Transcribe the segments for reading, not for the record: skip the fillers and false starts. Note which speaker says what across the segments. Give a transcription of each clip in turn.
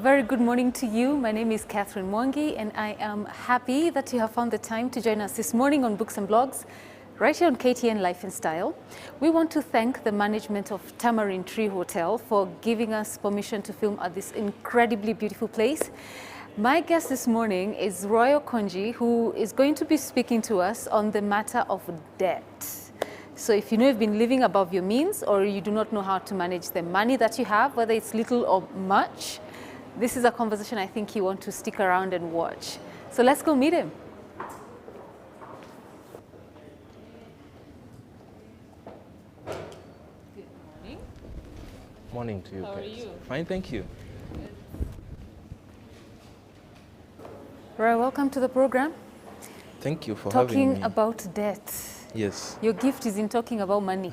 Speaker 1: very good morning to you. My name is Catherine Mwangi, and I am happy that you have found the time to join us this morning on Books and Blogs, right here on KTN Life and Style. We want to thank the management of Tamarind Tree Hotel for giving us permission to film at this incredibly beautiful place. My guest this morning is Okonji, who is going to be speaking to us on the matter of debt. So if you know you've been living above your means, or you do not know how to manage the money that you have, whether it's little or much, this is a conversation I think you want to stick around and watch. So let's go meet him. Good morning.
Speaker 2: Morning to you.
Speaker 1: How are you?
Speaker 2: Fine, thank you.
Speaker 1: Roy, welcome to the program.
Speaker 2: Thank you for having
Speaker 1: Talking
Speaker 2: me.
Speaker 1: about debt.
Speaker 2: Yes.
Speaker 1: Your gift is in talking about money.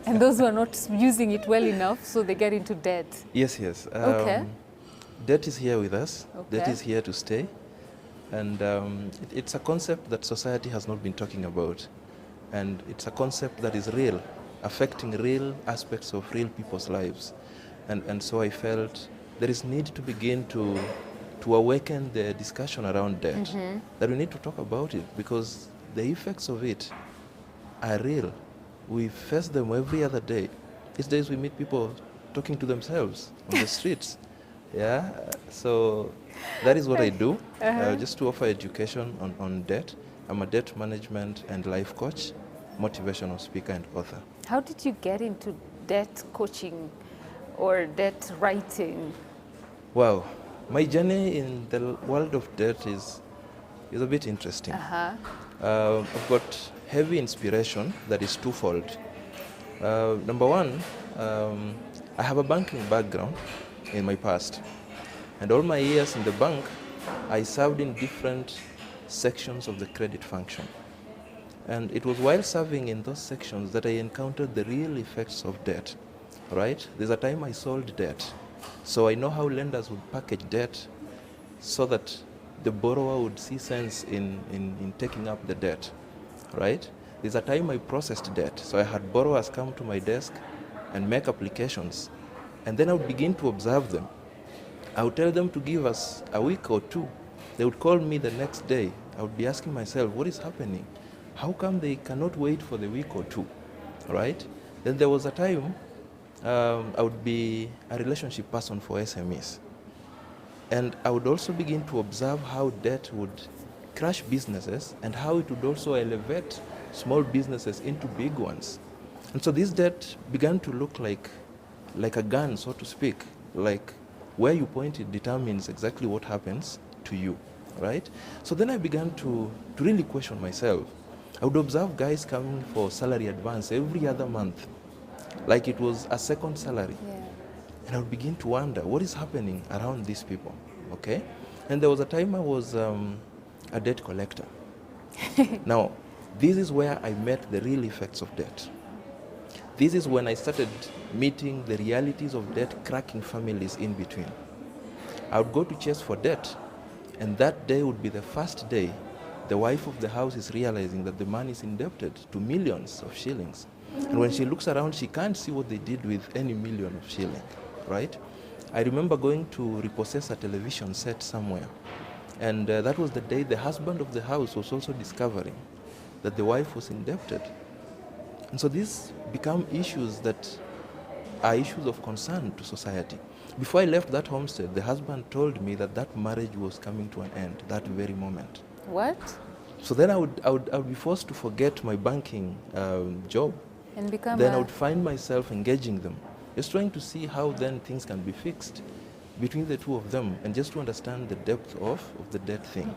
Speaker 1: And those who are not using it well enough, so they get into debt.
Speaker 2: Yes, yes.
Speaker 1: Okay.
Speaker 2: Debt is here with us.
Speaker 1: Okay.
Speaker 2: Debt is here to stay. And it's a concept that society has not been talking about. And it's a concept that is real, affecting real aspects of real people's lives. And so I felt there is need to begin to awaken the discussion around debt, that we need to talk about it, because the effects of it are real. We face them every other day. These days we meet people talking to themselves on the streets. Yeah, so that is what I do, just to offer education on debt. I'm a debt management and life coach, motivational speaker and author.
Speaker 1: How did you get into debt coaching or debt writing?
Speaker 2: Wow, my journey in the world of debt is a bit interesting. I've got heavy inspiration that is twofold. Number one, I have a banking background in my past. And all my years in the bank, I served in different sections of the credit function. And it was while serving in those sections that I encountered the real effects of debt, right? There's a time I sold debt. So I know how lenders would package debt so that the borrower would see sense in taking up the debt, right? There's a time I processed debt. So I had borrowers come to my desk and make applications. And then I would begin to observe them. I would tell them to give us a week or two. They would call me the next day. I would be asking myself, what is happening? How come they cannot wait for the week or two, right? Then there was a time I would be a relationship person for SMEs. And I would also begin to observe how debt would crush businesses and how it would also elevate small businesses into big ones. And so this debt began to look like a gun, so to speak, like where you point it determines exactly what happens to you, right? So then I began to really question myself. I would observe guys coming for salary advance every other month, like it was a second salary.
Speaker 1: Yeah.
Speaker 2: And I would begin to wonder, what is happening around these people, okay? And there was a time I was a debt collector. Now, this is where I met the real effects of debt. This is when I started meeting the realities of debt cracking families in between. I would go to chase for debt, and that day would be the first day the wife of the house is realizing that the man is indebted to millions of shillings. And when she looks around, she can't see what they did with any million of shillings, right? I remember going to repossess a television set somewhere. And that was the day the husband of the house was also discovering that the wife was indebted. And so these become issues that are issues of concern to society. Before I left that homestead, the husband told me that that marriage was coming to an end that very moment.
Speaker 1: What?
Speaker 2: So then I would be forced to forget my banking job.
Speaker 1: And become
Speaker 2: Then I would find myself engaging them, just trying to see how then things can be fixed between the two of them, and just to understand the depth of the debt thing.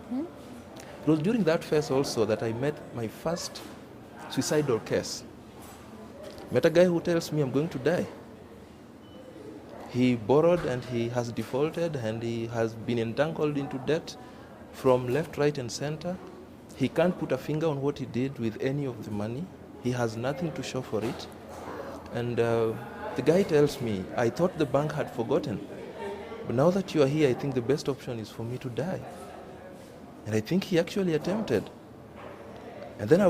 Speaker 2: It was during that phase also that I met my first suicidal case. Met a guy who tells me I'm going to die. He borrowed and he has defaulted and he has been entangled into debt from left, right and center. He can't put a finger on what he did with any of the money. He has nothing to show for it. And the guy tells me, I thought the bank had forgotten. But now that you are here, I think the best option is for me to die. And I think he actually attempted. And then I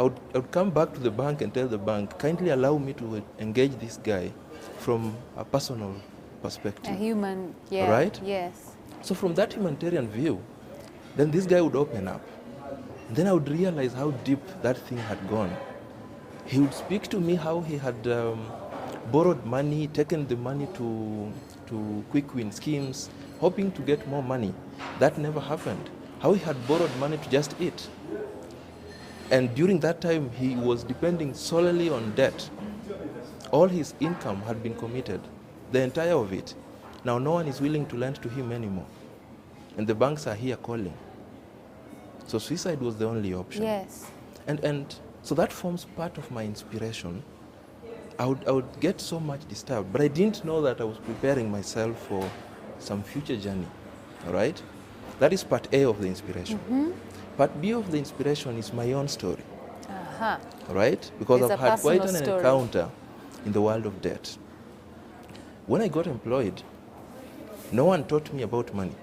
Speaker 2: would come back to the bank and tell the bank, kindly allow me to engage this guy from a personal perspective.
Speaker 1: A human, yeah.
Speaker 2: Right?
Speaker 1: Yes.
Speaker 2: So from that humanitarian view, then this guy would open up. Then I would realize how deep that thing had gone. He would speak to me how he had borrowed money, taken the money to quick win schemes, hoping to get more money. That never happened. How he had borrowed money to just eat. And during that time, he was depending solely on debt. All his income had been committed, the entire of it. Now no one is willing to lend to him anymore. And the banks are here calling. So suicide was the only option.
Speaker 1: Yes.
Speaker 2: And so that forms part of my inspiration. I would get so much disturbed, but I didn't know that I was preparing myself for some future journey, all right? That is part A of the inspiration.
Speaker 1: Mm-hmm.
Speaker 2: Part B of the inspiration is my own story,
Speaker 1: Uh-huh.
Speaker 2: all right? Because
Speaker 1: It's
Speaker 2: I've
Speaker 1: a
Speaker 2: had quite an
Speaker 1: personal story.
Speaker 2: encounter in the world of debt. When I got employed, no one taught me about money.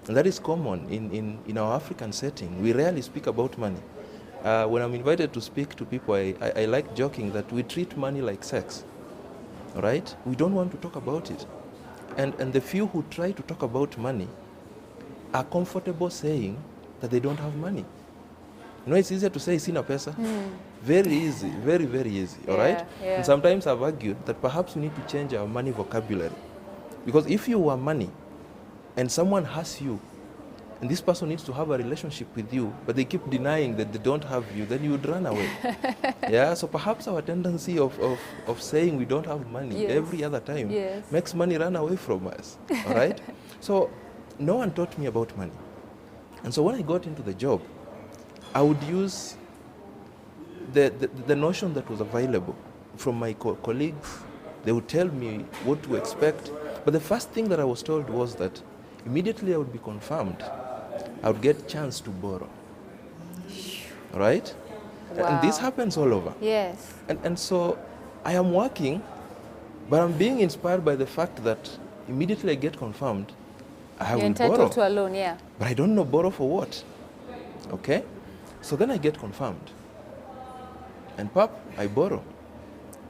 Speaker 2: And that is common in our African setting. We rarely speak about money. When I'm invited to speak to people, I like joking that we treat money like sex, all right? We don't want to talk about it. And the few who try to talk about money are comfortable saying that they don't have money. You know, it's easier to say sina pesa. Very easy, very, very easy, all right?
Speaker 1: Yeah.
Speaker 2: And sometimes I've argued that perhaps we need to change our money vocabulary. Because if you were money and someone has you, and this person needs to have a relationship with you, but they keep denying that they don't have you, then you would run away. Yeah, so perhaps our tendency of saying we don't have money
Speaker 1: Yes.
Speaker 2: every other time
Speaker 1: Yes.
Speaker 2: makes money run away from us, all right? So no one taught me about money. And so when I got into the job, I would use the notion that was available from my colleagues. They would tell me what to expect. But the first thing that I was told was that immediately I would be confirmed, I would get chance to borrow. Right?
Speaker 1: Wow.
Speaker 2: And this happens all over.
Speaker 1: Yes.
Speaker 2: And so I am working, but I'm being inspired by the fact that immediately I get confirmed, I
Speaker 1: You're
Speaker 2: will
Speaker 1: entitled
Speaker 2: borrow.
Speaker 1: to a loan, yeah.
Speaker 2: But I don't know borrow for what. Okay? So then I get confirmed. And pap, I borrow.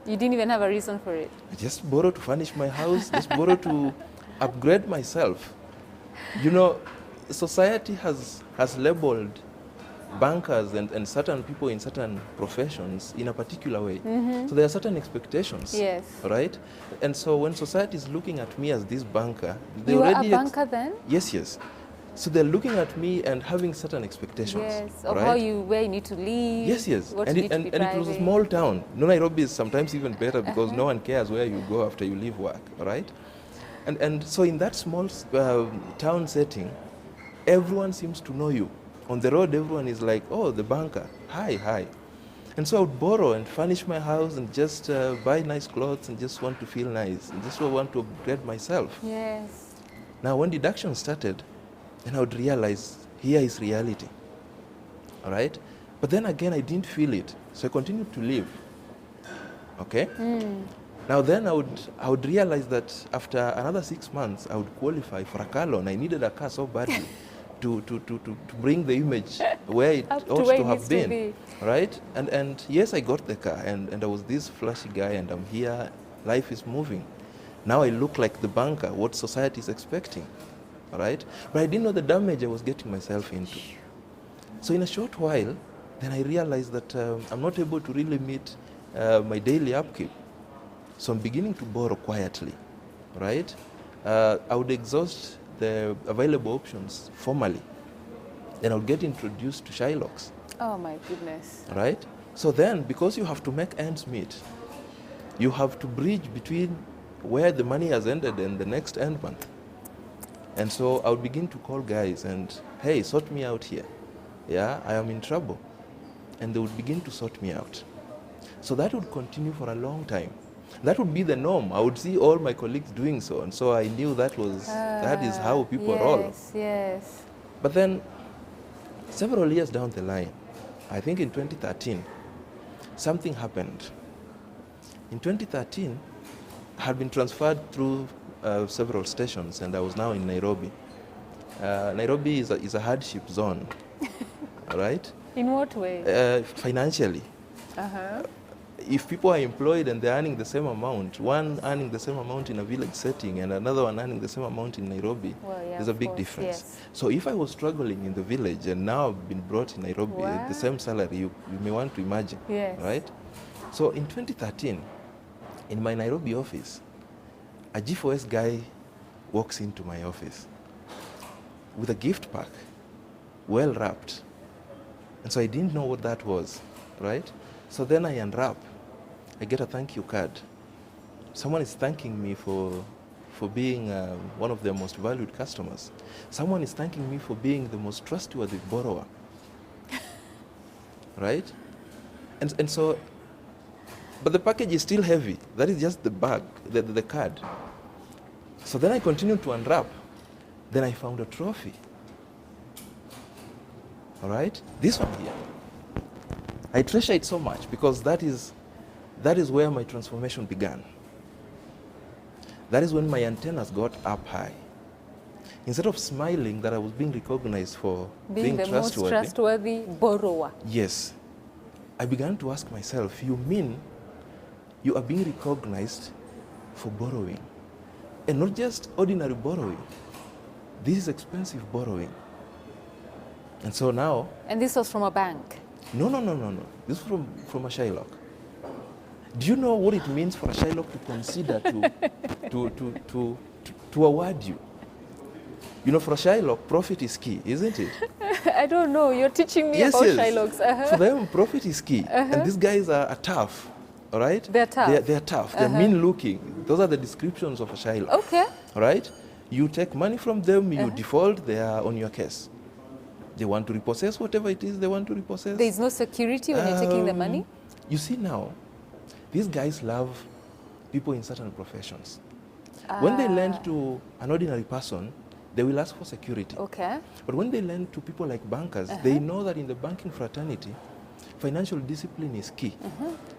Speaker 1: You didn't even have a reason for it.
Speaker 2: I just borrow to furnish my house, just borrow to upgrade myself. You know, society has labeled bankers and certain people in certain professions in a particular way.
Speaker 1: Mm-hmm.
Speaker 2: So there are certain expectations.
Speaker 1: Yes.
Speaker 2: Right? And so when society is looking at me as this banker, they
Speaker 1: You were a
Speaker 2: already
Speaker 1: banker then?
Speaker 2: Yes. So they're looking at me and having certain expectations.
Speaker 1: Yes. Of
Speaker 2: right?
Speaker 1: where you need to live.
Speaker 2: Yes.
Speaker 1: What
Speaker 2: And
Speaker 1: you
Speaker 2: it,
Speaker 1: need to be
Speaker 2: and it was a
Speaker 1: driving.
Speaker 2: small town. No, Nairobi is sometimes even better because no one cares where you go after you leave work, right? And so in that small town setting, everyone seems to know you. On the road, everyone is like, oh, the banker, hi. And so I would borrow and furnish my house and just buy nice clothes and just want to feel nice and just want to upgrade myself.
Speaker 1: Yes.
Speaker 2: Now, when deduction started, then I would realize here is reality, all right? But then again, I didn't feel it, so I continued to live, okay? Now then I would realize that after another 6 months, I would qualify for a car loan. I needed a car so badly to bring the image where it
Speaker 1: Up to
Speaker 2: ought
Speaker 1: where
Speaker 2: to
Speaker 1: it
Speaker 2: have
Speaker 1: needs to
Speaker 2: been,
Speaker 1: be.
Speaker 2: right? And yes, I got the car, and I was this flashy guy, and I'm here, life is moving. Now I look like the banker, what society is expecting, all right? But I didn't know the damage I was getting myself into. So in a short while, then I realized that I'm not able to really meet my daily upkeep. So I'm beginning to borrow quietly, right? I would exhaust the available options formally. Then I would get introduced to Shylocks,
Speaker 1: Oh my goodness.
Speaker 2: right? So then, because you have to make ends meet, you have to bridge between where the money has ended and the next end month. And so I would begin to call guys and, hey, sort me out here. Yeah, I am in trouble. And they would begin to sort me out. So that would continue for a long time. That would be the norm. I would see all my colleagues doing so. And so I knew that is how people roll.
Speaker 1: Yes.
Speaker 2: But then, several years down the line, I think in 2013, something happened. In 2013, I had been transferred through several stations, and I was now in Nairobi. Nairobi is a hardship zone, all right?
Speaker 1: In what way?
Speaker 2: Financially.
Speaker 1: Uh-huh.
Speaker 2: if people are employed and they're earning the same amount, one earning the same amount in a village setting and another one earning the same amount in Nairobi,
Speaker 1: Well, yeah,
Speaker 2: there's a
Speaker 1: of
Speaker 2: big
Speaker 1: course,
Speaker 2: difference.
Speaker 1: yes.
Speaker 2: So if I was struggling in the village and now I've been brought in Nairobi at the
Speaker 1: Wow.
Speaker 2: same salary, you may want to imagine,
Speaker 1: Yes.
Speaker 2: right? So in 2013, in my Nairobi office, a G4S guy walks into my office with a gift pack, well wrapped. And so I didn't know what that was, right? So then I unwrap, I get a thank you card. Someone is thanking me for being one of their most valued customers. Someone is thanking me for being the most trustworthy borrower, right? And so, but the package is still heavy. That is just the bag, the card. So then I continued to unwrap. Then I found a trophy. All right? This one here. I treasure it so much because that is where my transformation began. That is when my antennas got up high. Instead of smiling that I was being recognized for being
Speaker 1: the
Speaker 2: trustworthy,
Speaker 1: most trustworthy borrower.
Speaker 2: yes, I began to ask myself, you mean you are being recognized for borrowing? And not just ordinary borrowing. This is expensive borrowing. And so now...
Speaker 1: And this was from a bank?
Speaker 2: No. This is from a Shylock. Do you know what it means for a Shylock to consider to award you? You know, for a Shylock, profit is key, isn't it?
Speaker 1: I don't know. You're teaching me about Shylocks.
Speaker 2: For them, profit is key. And these guys are tough, all right?
Speaker 1: They're tough?
Speaker 2: They're tough. They're mean-looking. Those are the descriptions of a Shylock.
Speaker 1: Okay.
Speaker 2: All right? You take money from them, you default, they are on your case. They want to repossess whatever it is they want to repossess.
Speaker 1: There is no security when you're taking the money?
Speaker 2: You see now, these guys love people in certain professions. When they lend to an ordinary person, they will ask for security.
Speaker 1: Okay.
Speaker 2: But when they lend to people like bankers, they know that in the banking fraternity, financial discipline is key.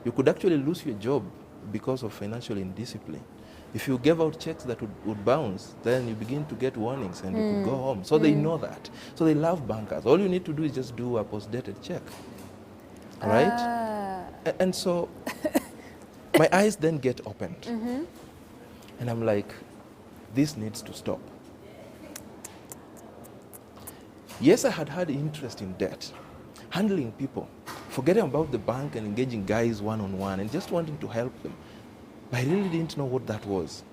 Speaker 2: You could actually lose your job because of financial indiscipline. If you gave out checks that would bounce, then you begin to get warnings and you could go home. So they know that. So they love bankers. All you need to do is just do a post-dated check. All right? And so my eyes then get opened. And I'm like, this needs to stop. Yes, I had interest in debt, handling people, forgetting about the bank and engaging guys one-on-one and just wanting to help them. But I really didn't know what that was.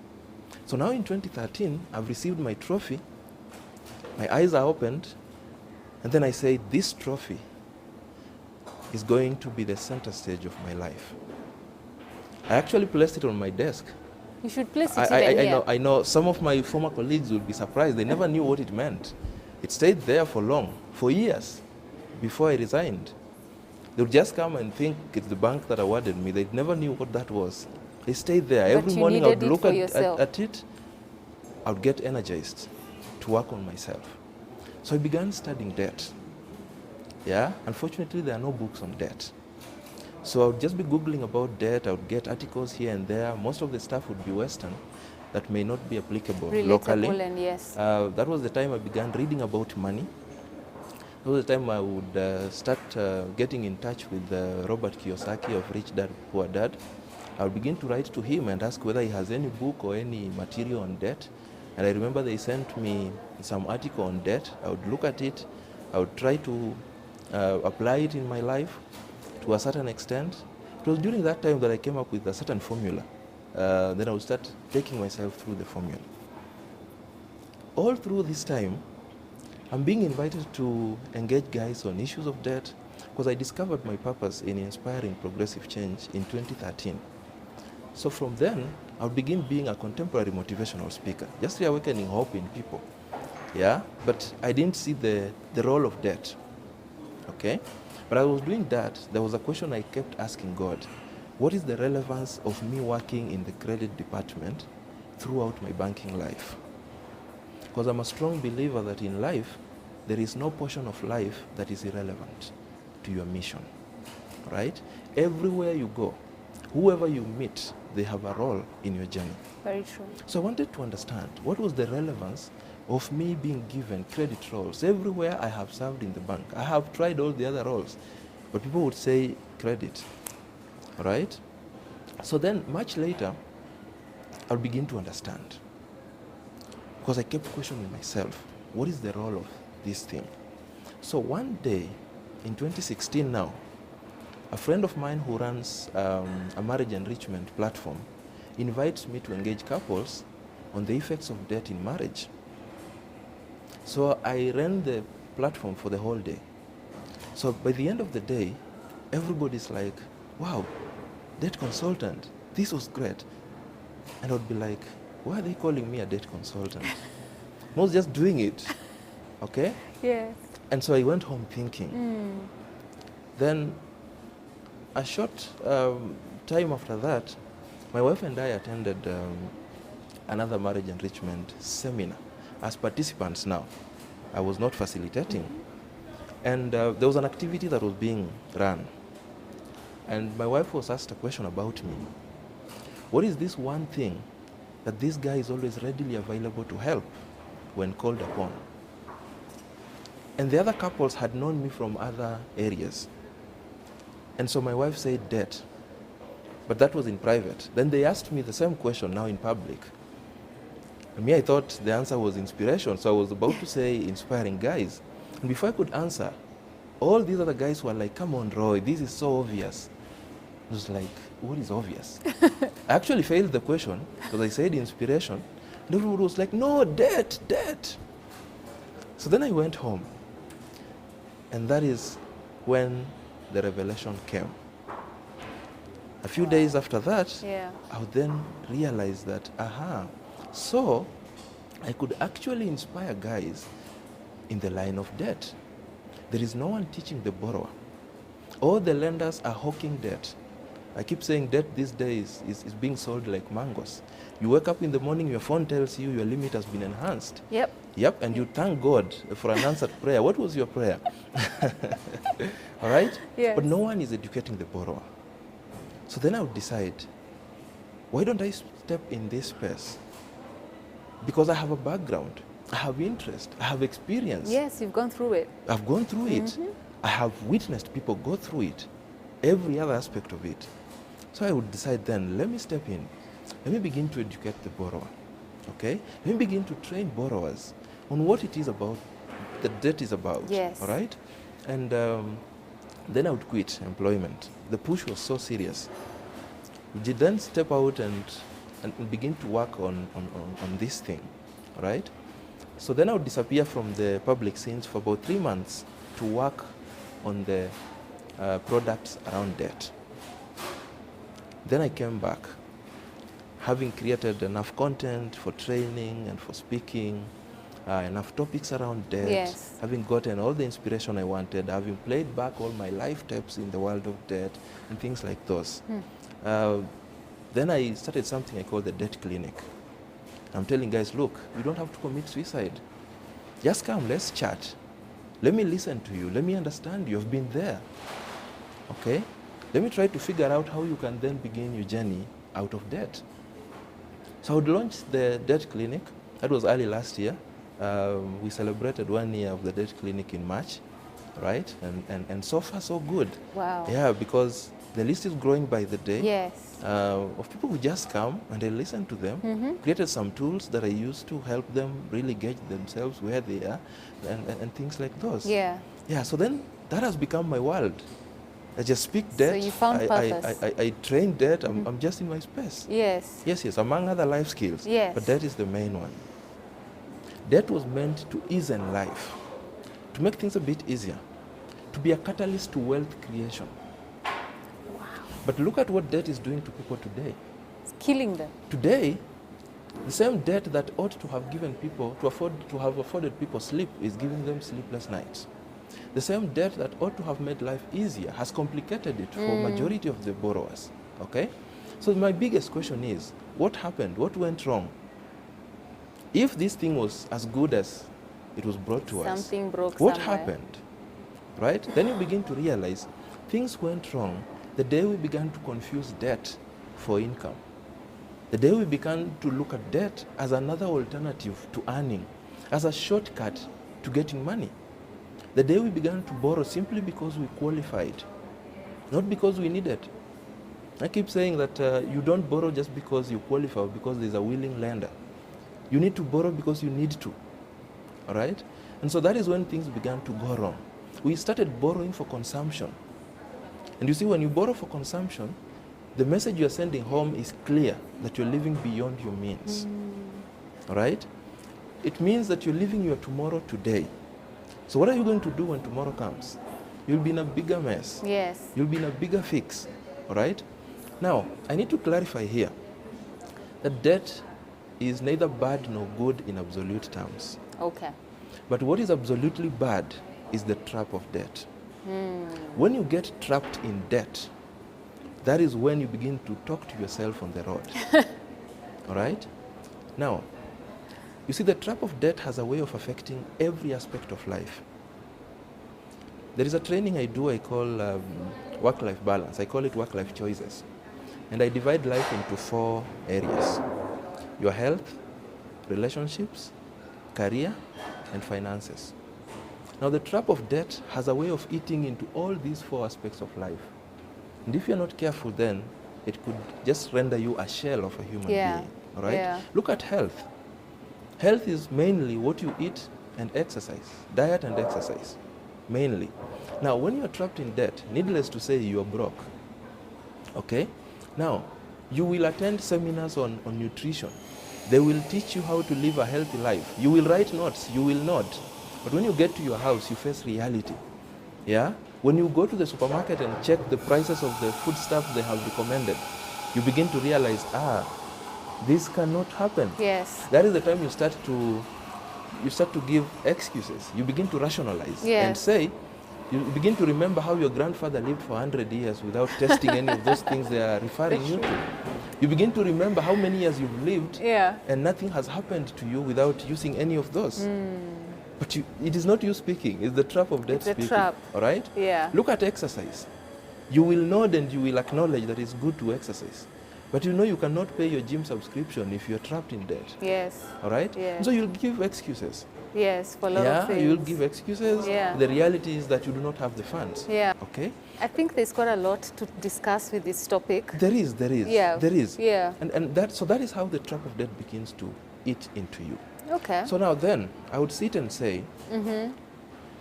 Speaker 2: So now in 2013, I've received my trophy, my eyes are opened, and then I say, this trophy is going to be the center stage of my life. I actually placed it on my desk.
Speaker 1: You should place it even here.
Speaker 2: I know some of my former colleagues would be surprised. They never knew what it meant. It stayed there for long, for years, before I resigned. They would just come and think it's the bank that awarded me. They never knew what that was. They stayed there.
Speaker 1: But
Speaker 2: every morning I would look at it, I would get energized to work on myself. So I began studying debt. Yeah, unfortunately there are no books on debt. So I would just be Googling about debt. I would get articles here and there. Most of the stuff would be Western that may not be applicable locally.
Speaker 1: And yes.
Speaker 2: That was the time I began reading about money. That was the time I would start getting in touch with Robert Kiyosaki of Rich Dad, Poor Dad. I would begin to write to him and ask whether he has any book or any material on debt. And I remember they sent me some article on debt. I would look at it. I would try to apply it in my life to a certain extent. It was during that time that I came up with a certain formula. Then I would start taking myself through the formula. All through this time, I'm being invited to engage guys on issues of debt because I discovered my purpose in inspiring progressive change in 2013. So from then, I would begin being a contemporary motivational speaker, just reawakening hope in people. Yeah, but I didn't see the role of debt. Okay? But I was doing that, there was a question I kept asking God. What is the relevance of me working in the credit department throughout my banking life? Because I'm a strong believer that in life, there is no portion of life that is irrelevant to your mission, right? Everywhere you go, whoever you meet, they have a role in your journey.
Speaker 1: Very true.
Speaker 2: So I wanted to understand what was the relevance of me being given credit roles. Everywhere I have served in the bank, I have tried all the other roles, but people would say credit. All right? So then, much later, I'll begin to understand. Because I kept questioning myself, what is the role of this thing? So one day, in 2016 now, a friend of mine who runs a marriage enrichment platform invites me to engage couples on the effects of debt in marriage. So I ran the platform for the whole day. So by the end of the day, everybody's like, wow, debt consultant, this was great. And I would be like, why are they calling me a debt consultant? I was just doing it, okay?
Speaker 1: Yes.
Speaker 2: And so I went home thinking. Then a short time after that, my wife and I attended another marriage enrichment seminar as participants now. I was not facilitating. And there was an activity that was being run. And my wife was asked a question about me. What is this one thing that this guy is always readily available to help when called upon? And the other couples had known me from other areas. And so my wife said debt. But that was in private. Then they asked me the same question now in public. And me, I thought the answer was inspiration. So I was about to say inspiring guys. And before I could answer, all these other guys were like, come on, Roy, this is so obvious. I was like, what is obvious? I actually failed the question because I said inspiration. And everyone was like, no, debt, debt. So then I went home. And that is when the revelation came. A few days after that, I would then realize that, so I could actually inspire guys in the line of debt. There is no one teaching the borrower. All the lenders are hawking debt. I keep saying debt these days is being sold like mangoes. You wake up in the morning, your phone tells you your limit has been enhanced. Yep, and you thank God for an answered prayer. What was your prayer? All right?
Speaker 1: Yes.
Speaker 2: But no one is educating the borrower. So then I would decide, why don't I step in this space? Because I have a background, I have interest, I have experience.
Speaker 1: Yes, you've gone through it.
Speaker 2: I've gone through it. I have witnessed people go through it, every other aspect of it. So I would decide then, let me step in. Let me begin to educate the borrower, okay? Let me begin to train borrowers on what it is about, the debt is about,
Speaker 1: yes.
Speaker 2: All right? And then I would quit employment. The push was so serious. We did then step out and begin to work on this thing, all right? So then I would disappear from the public scenes for about 3 months to work on the products around debt. Then I came back, having created enough content for training and for speaking, enough topics around debt,
Speaker 1: yes.
Speaker 2: Having gotten all the inspiration I wanted, having played back all my life tapes in the world of debt and things like those. Then I started something I call the debt clinic. I'm telling guys, look, you don't have to commit suicide. Just come, let's chat. Let me listen to you. Let me understand you. You've been there. Okay? Let me try to figure out how you can then begin your journey out of debt. So I would launch the debt clinic. That was early last year. We celebrated 1 year of the debt clinic in March, right? And so far, so good.
Speaker 1: Wow.
Speaker 2: Yeah, because the list is growing by the day.
Speaker 1: Yes.
Speaker 2: Of people who just come and I listen to them, created some tools that I use to help them really gauge themselves where they are and things like those.
Speaker 1: Yeah.
Speaker 2: Yeah, so then that has become my world. I just speak debt.
Speaker 1: So you found purpose.
Speaker 2: I train debt. I'm just in my space.
Speaker 1: Yes.
Speaker 2: Yes, among other life skills.
Speaker 1: Yes.
Speaker 2: But that is the main one. Debt was meant to ease in life, to make things a bit easier, to be a catalyst to wealth creation.
Speaker 1: Wow.
Speaker 2: But look at what debt is doing to people today.
Speaker 1: It's killing them.
Speaker 2: Today, the same debt that ought to have given people, to have afforded people sleep, is giving them sleepless nights. The same debt that ought to have made life easier has complicated it for majority of the borrowers. Okay? So my biggest question is, what happened? What went wrong? If this thing was as good as it was brought to us,
Speaker 1: something broke
Speaker 2: what
Speaker 1: somewhere.
Speaker 2: happened? Right? Then you begin to realize things went wrong the day we began to confuse debt for income. The day we began to look at debt as another alternative to earning, as a shortcut to getting money. The day we began to borrow simply because we qualified, not because we needed. I keep saying that you don't borrow just because you qualify, because there's a willing lender. You need to borrow because you need to, all right? And so that is when things began to go wrong. We started borrowing for consumption. And you see, when you borrow for consumption, the message you're sending home is clear, that you're living beyond your means, all right? It means that you're living your tomorrow today. So what are you going to do when tomorrow comes? You'll be in a bigger mess.
Speaker 1: Yes.
Speaker 2: You'll be in a bigger fix, all right? Now, I need to clarify here that debt is neither bad nor good in absolute terms.
Speaker 1: Okay.
Speaker 2: But what is absolutely bad is the trap of debt. When you get trapped in debt, that is when you begin to talk to yourself on the road. All right? Now, you see, the trap of debt has a way of affecting every aspect of life. There is a training I do, I call work-life balance. I call it work-life choices. And I divide life into 4 areas: your health, relationships, career, and finances. Now, the trap of debt has a way of eating into all these 4 aspects of life. And if you're not careful, then it could just render you a shell of a human being. All right?
Speaker 1: Yeah.
Speaker 2: Look at health. Health is mainly what you eat and exercise, diet and exercise, mainly. Now, when you're trapped in debt, needless to say, you're broke. Okay? Now, you will attend seminars on nutrition. They will teach you how to live a healthy life. You will write notes, you will nod. But when you get to your house, you face reality. Yeah? When you go to the supermarket and check the prices of the foodstuffs they have recommended, you begin to realize, this cannot happen.
Speaker 1: Yes.
Speaker 2: That is the time you start to give excuses. You begin to rationalize and say, you begin to remember how your grandfather lived for 100 years without testing any of those things they are referring you to. You begin to remember how many years you've lived and nothing has happened to you without using any of those. But it is not you speaking, it's the trap of debt speaking.
Speaker 1: Trap.
Speaker 2: All right?
Speaker 1: Yeah.
Speaker 2: Look at exercise. You will nod and you will acknowledge that it's good to exercise. But you know you cannot pay your gym subscription if you're trapped in debt.
Speaker 1: Yes.
Speaker 2: All right?
Speaker 1: Yes.
Speaker 2: So you'll give excuses.
Speaker 1: Yes, for a lot of things.
Speaker 2: You'll give excuses.
Speaker 1: Yeah.
Speaker 2: The reality is that you do not have the funds.
Speaker 1: Yeah.
Speaker 2: Okay?
Speaker 1: I think there's quite a lot to discuss with this topic.
Speaker 2: There is.
Speaker 1: Yeah.
Speaker 2: There is.
Speaker 1: Yeah.
Speaker 2: And that is how the trap of debt begins to eat into you.
Speaker 1: Okay.
Speaker 2: So now then, I would sit and say,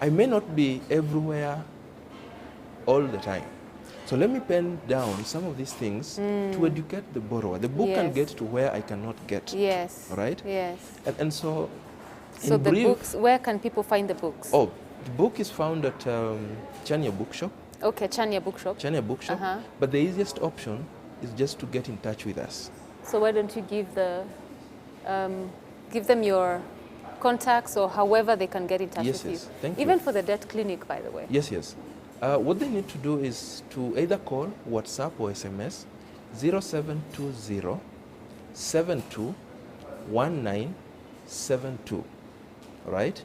Speaker 2: I may not be everywhere all the time. So let me pen down some of these things to educate the borrower. The book can get to where I cannot get.
Speaker 1: Yes.
Speaker 2: All right?
Speaker 1: Yes.
Speaker 2: And so,
Speaker 1: so the books, where can people find the books?
Speaker 2: Oh, the book is found at Chania Bookshop.
Speaker 1: Okay, Chania Bookshop.
Speaker 2: Chania Bookshop. But the easiest option is just to get in touch with us. So
Speaker 1: why don't you give them your contacts or however they can get in touch with you?
Speaker 2: Thank you.
Speaker 1: Even for the debt clinic, by the way.
Speaker 2: Yes. What they need to do is to either call, WhatsApp or SMS 0720 72 1972. All right?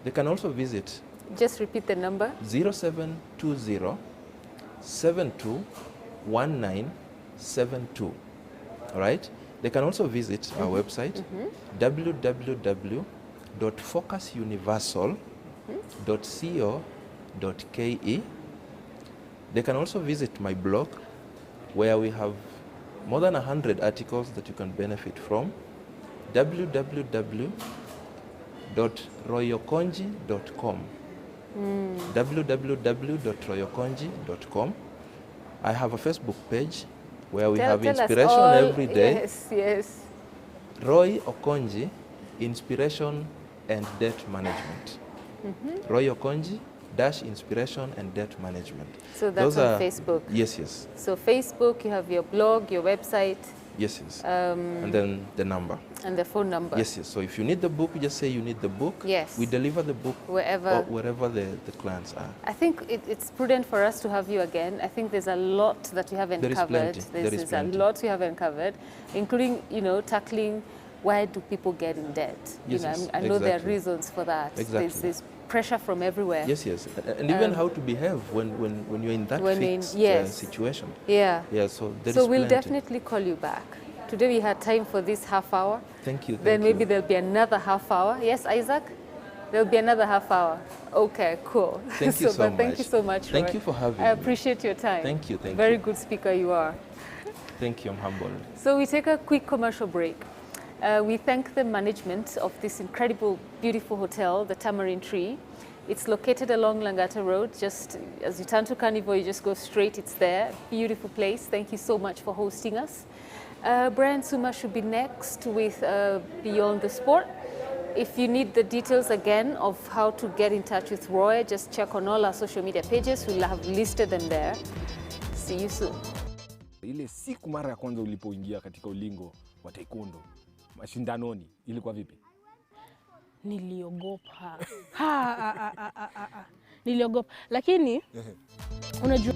Speaker 2: They can also visit.
Speaker 1: Just repeat the number.
Speaker 2: 0720 72 1972. All right? They can also visit our website, www.focusuniversal.co.ke. They can also visit my blog, where we have more than 100 articles that you can benefit from, www.royokonji.com. www.royokonji.com. I have a Facebook page where we have inspiration every day.
Speaker 1: Yes.
Speaker 2: Roy Okonji, Inspiration and Debt Management. Roy Okonji -Inspiration and Debt Management.
Speaker 1: So that's on Facebook.
Speaker 2: Yes.
Speaker 1: So Facebook, you have your blog, your website.
Speaker 2: Yes. And then the number.
Speaker 1: And the phone number.
Speaker 2: Yes. So if you need the book, you just say you need the book.
Speaker 1: Yes.
Speaker 2: We deliver the book wherever the clients are.
Speaker 1: I think it's prudent for us to have you again. I think there's a lot that we haven't covered. There's a lot we haven't covered, including, tackling why do people get in debt. I know there are reasons for that.
Speaker 2: Exactly.
Speaker 1: There's pressure from everywhere.
Speaker 2: Yes. And even how to behave when you're in that fixed situation.
Speaker 1: Yeah.
Speaker 2: So
Speaker 1: we'll definitely call you back. Today we had time for this half hour.
Speaker 2: Thank you.
Speaker 1: Then maybe there'll be another half hour. Yes, Isaac? There'll be another half hour. Okay, cool.
Speaker 2: Thank you so much.
Speaker 1: Thank you so much, Roy.
Speaker 2: Thank you for having me.
Speaker 1: I appreciate your time.
Speaker 2: Thank you, thank
Speaker 1: Very
Speaker 2: you.
Speaker 1: good speaker you are.
Speaker 2: Thank you, I'm humbled.
Speaker 1: So we take a quick commercial break. We thank the management of this incredible, beautiful hotel, the Tamarind Tree. It's located along Langata Road. Just as you turn to Carnival, you just go straight, it's there. Beautiful place. Thank you so much for hosting us. Brian Suma should be next with Beyond the Sport. If you need the details again of how to get in touch with Roy, just check on all our social media pages. We'll have listed them there. See you soon.
Speaker 3: Ile siku mara ya kwanza ulipoingia katika ulingo wa taekwondo mashindanoni ilikuwa vipi?
Speaker 4: Niliogopa. Niliogopa. Lakini unajua